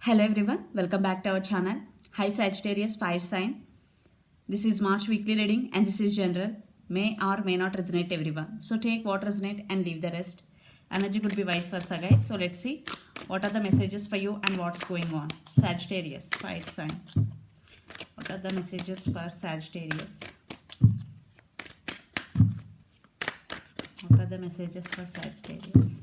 Hello everyone, welcome back to our channel. Hi Sagittarius fire sign. This is March weekly reading and this is general. May or may not resonate everyone. So take what resonate and leave the rest. Energy could be vice versa guys. So let's see what are the messages for you and what's going on. Sagittarius fire sign. What are the messages for Sagittarius? What are the messages for Sagittarius?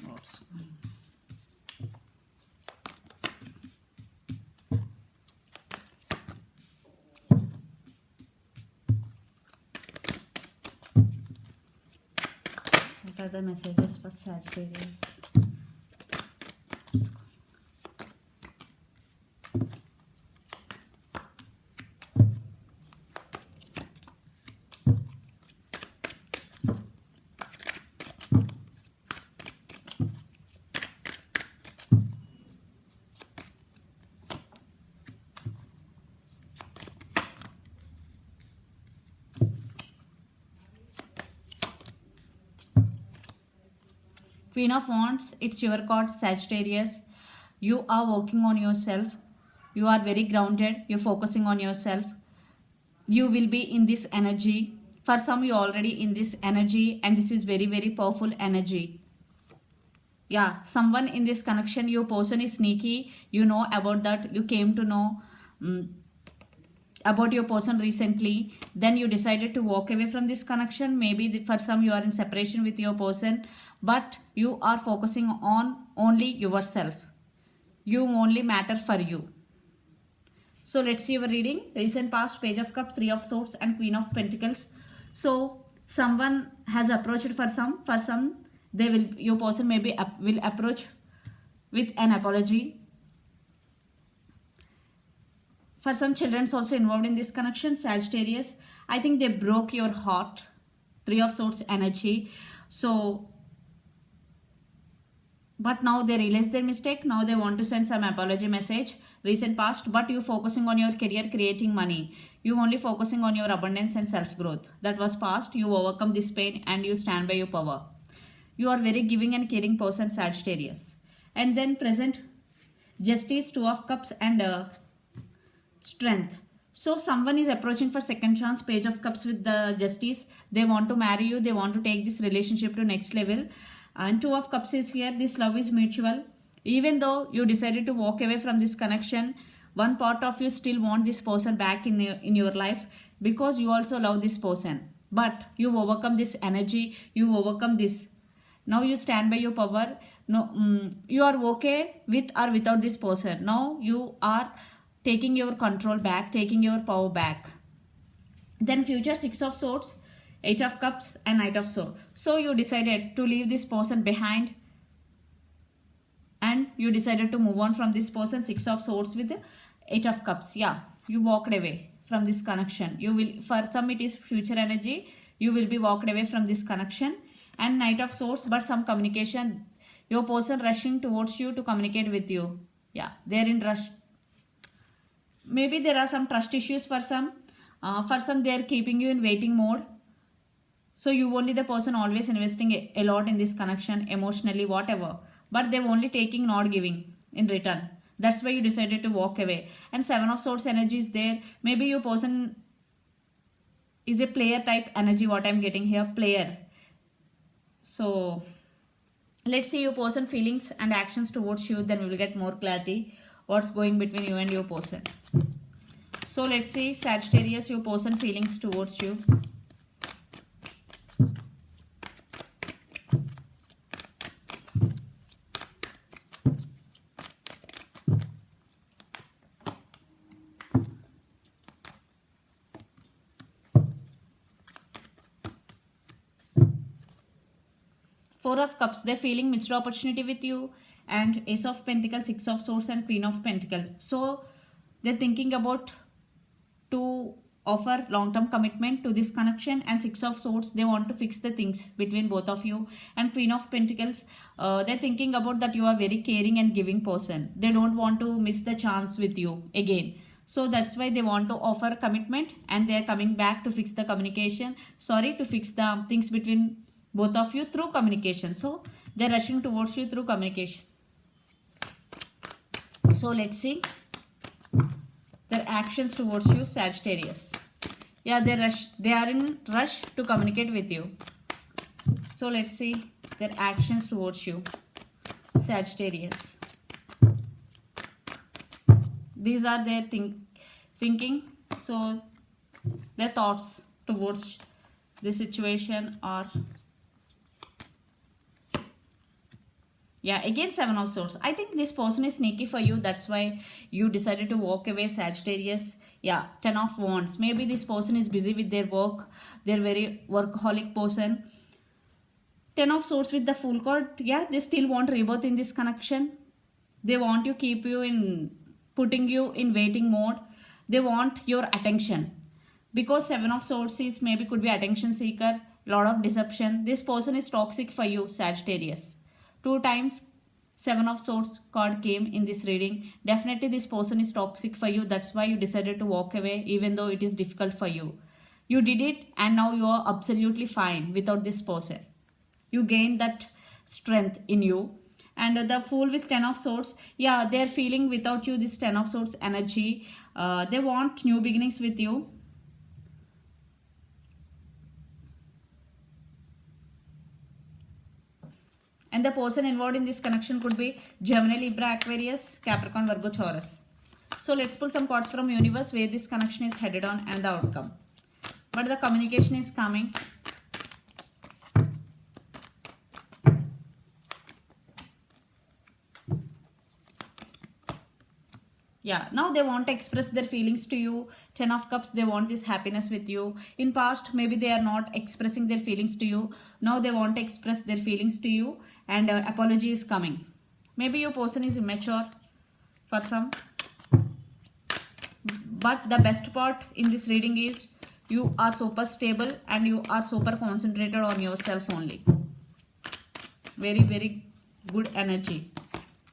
What's going on? What are the messages for Sagittarius? Queen of Wands, it's your card, Sagittarius. You are working on yourself. You are very grounded. You're focusing on yourself. You will be in this energy. For some, you're already in this energy and this is very, very powerful energy. Yeah, someone in this connection, your person is sneaky. You know about that. You came to know about your person recently. Then you decided to walk away from this connection. Maybe for some, you are in separation with your person. But you are focusing on only yourself. You only matter for you. So let's see your reading. Recent past, Page of Cups, Three of Swords and Queen of Pentacles. So someone has approached for some. Your person maybe will approach with an apology. For some, children's also involved in this connection, Sagittarius. I think they broke your heart. Three of Swords energy. So but now they realize their mistake. Now they want to send some apology message. Recent past, but you focusing on your career, creating money. You only focusing on your abundance and self-growth. That was past. You overcome this pain and you stand by your power. You are very giving and caring person, Sagittarius. And then present, Justice, Two of Cups and Strength. So someone is approaching for second chance, Page of Cups with the Justice. They want to marry you. They want to take this relationship to next level. And Two of Cups is here. This love is mutual. Even though you decided to walk away from this connection, one part of you still want this person back in your life because you also love this person. But you overcome this energy. You overcome this. Now you stand by your power. No, you are okay with or without this person. Now you are taking your control back, taking your power back. Then future, Six of Swords, Eight of Cups and Knight of Swords. So you decided to leave this person behind and you decided to move on from this person. Six of Swords with the Eight of Cups. Yeah, you walked away from this connection. You will, for some it is future energy. You will be walked away from this connection. And Knight of Swords, but some communication. Your person rushing towards you to communicate with you. Yeah, they are in rush. Maybe there are some trust issues for some. For some, they are keeping you in waiting mode. So you only the person always investing a lot in this connection, emotionally, whatever. But they're only taking, not giving in return. That's why you decided to walk away. And Seven of Swords energy is there. Maybe your person is a player type energy, what I'm getting here, player. So let's see your person feelings and actions towards you. Then we will get more clarity. What's going between you and your person. So let's see, Sagittarius, your person feelings towards you. Four of Cups, they're feeling missed opportunity with you. And Ace of Pentacles, Six of Swords and Queen of Pentacles. So they're thinking about to offer long-term commitment to this connection. And Six of Swords, they want to fix the things between both of you. And Queen of Pentacles, they're thinking about that you are very caring and giving person. They don't want to miss the chance with you again. So that's why they want to offer commitment and they're coming back to fix the communication. To fix the things between both of you through communication. So they're rushing towards you through communication. So let's see their actions towards you, Sagittarius. Yeah, they are in rush to communicate with you. So let's see their actions towards you, Sagittarius. These are their thinking. So their thoughts towards the situation are, yeah, again 7 of Swords. I think this person is sneaky for you. That's why you decided to walk away, Sagittarius. Yeah, 10 of Wands. Maybe this person is busy with their work. They're very workaholic person. 10 of Swords with the Fool card. Yeah, they still want rebirth in this connection. They want to keep you in, putting you in waiting mode. They want your attention. Because 7 of Swords is maybe could be attention seeker. Lot of deception. This person is toxic for you, Sagittarius. 2 times 7 of Swords card came in this reading. Definitely this person is toxic for you. That's why you decided to walk away even though it is difficult for you. You did it and now you are absolutely fine without this person. You gain that strength in you. And the Fool with 10 of Swords. Yeah, they're feeling without you this 10 of Swords energy. They want new beginnings with you. And the person involved in this connection could be Gemini, Libra, Aquarius, Capricorn, Virgo, Taurus. So let's pull some cards from universe where this connection is headed on and the outcome. But the communication is coming. Yeah, now they want to express their feelings to you. 10 of Cups, they want this happiness with you. In past, maybe they are not expressing their feelings to you. Now they want to express their feelings to you. And apology is coming. Maybe your person is immature for some. But the best part in this reading is you are super stable and you are super concentrated on yourself only. Very, very good energy,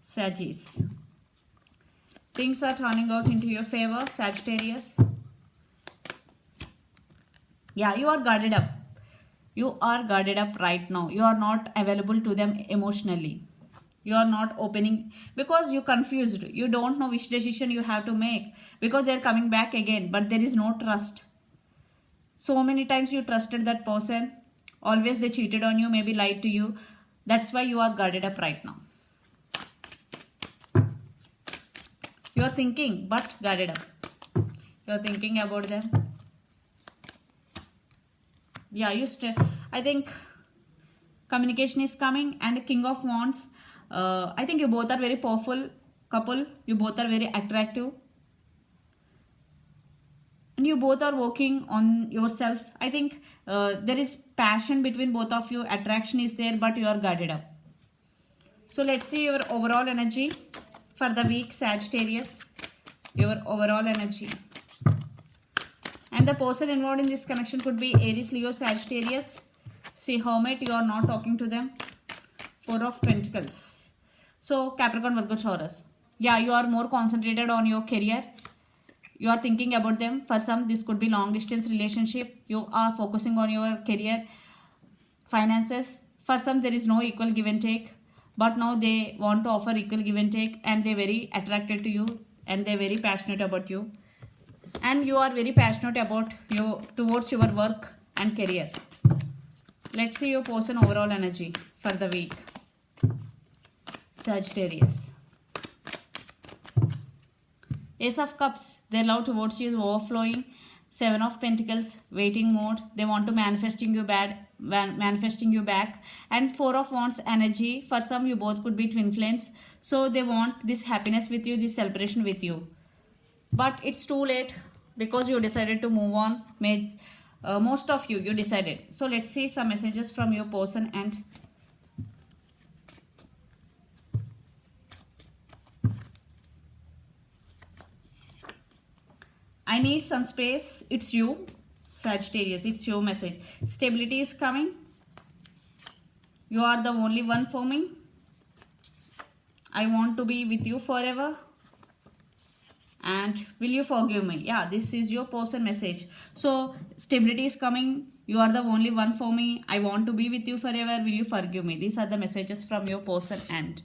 Sagittarius. Things are turning out into your favor, Sagittarius. Yeah, you are guarded up. You are guarded up right now. You are not available to them emotionally. You are not opening because you're confused. You don't know which decision you have to make because they're coming back again, but there is no trust. So many times you trusted that person. Always they cheated on you, maybe lied to you. That's why you are guarded up right now. You are thinking, but guarded up. You are thinking about them. Yeah, I think communication is coming and King of Wands. I think you both are very powerful couple. You both are very attractive. And you both are working on yourselves. I think there is passion between both of you. Attraction is there, but you are guarded up. So let's see your overall energy for the week, Sagittarius. Your overall energy. And the person involved in this connection could be Aries, Leo, Sagittarius. See, Hermit, you are not talking to them. 4 of Pentacles. So, Capricorn, Virgo, Taurus. Yeah, you are more concentrated on your career. You are thinking about them. For some, this could be long distance relationship. You are focusing on your career, finances. For some, there is no equal give and take. But now they want to offer equal give and take and they're very attracted to you and they're very passionate about you. And you are very passionate about towards your work and career. Let's see your person overall energy for the week, Sagittarius. Ace of Cups, their love towards you is overflowing. 7 of Pentacles, waiting mode. They want to manifesting you back. And 4 of Wands energy. For some, you both could be twin flames. So they want this happiness with you, this celebration with you. But it's too late because you decided to move on. Most of you decided. So let's see some messages from your person and I need some space. It's you, Sagittarius. It's your message. Stability is coming. You are the only one for me. I want to be with you forever. And will you forgive me? Yeah, this is your person message. So, stability is coming. You are the only one for me. I want to be with you forever. Will you forgive me? These are the messages from your person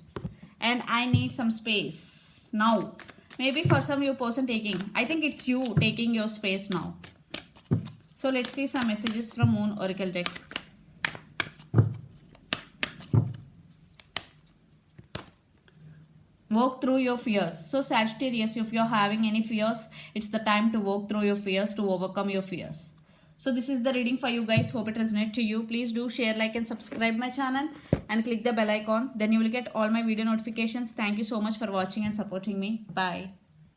and I need some space. now. Maybe for some you person taking. I think it's you taking your space now. So let's see some messages from Moon Oracle deck. Walk through your fears. So Sagittarius, if you're having any fears, it's the time to walk through your fears, to overcome your fears. So this is the reading for you guys. Hope it resonates to you. Please do share, like and subscribe my channel and click the bell icon. Then you will get all my video notifications. Thank you so much for watching and supporting me. Bye.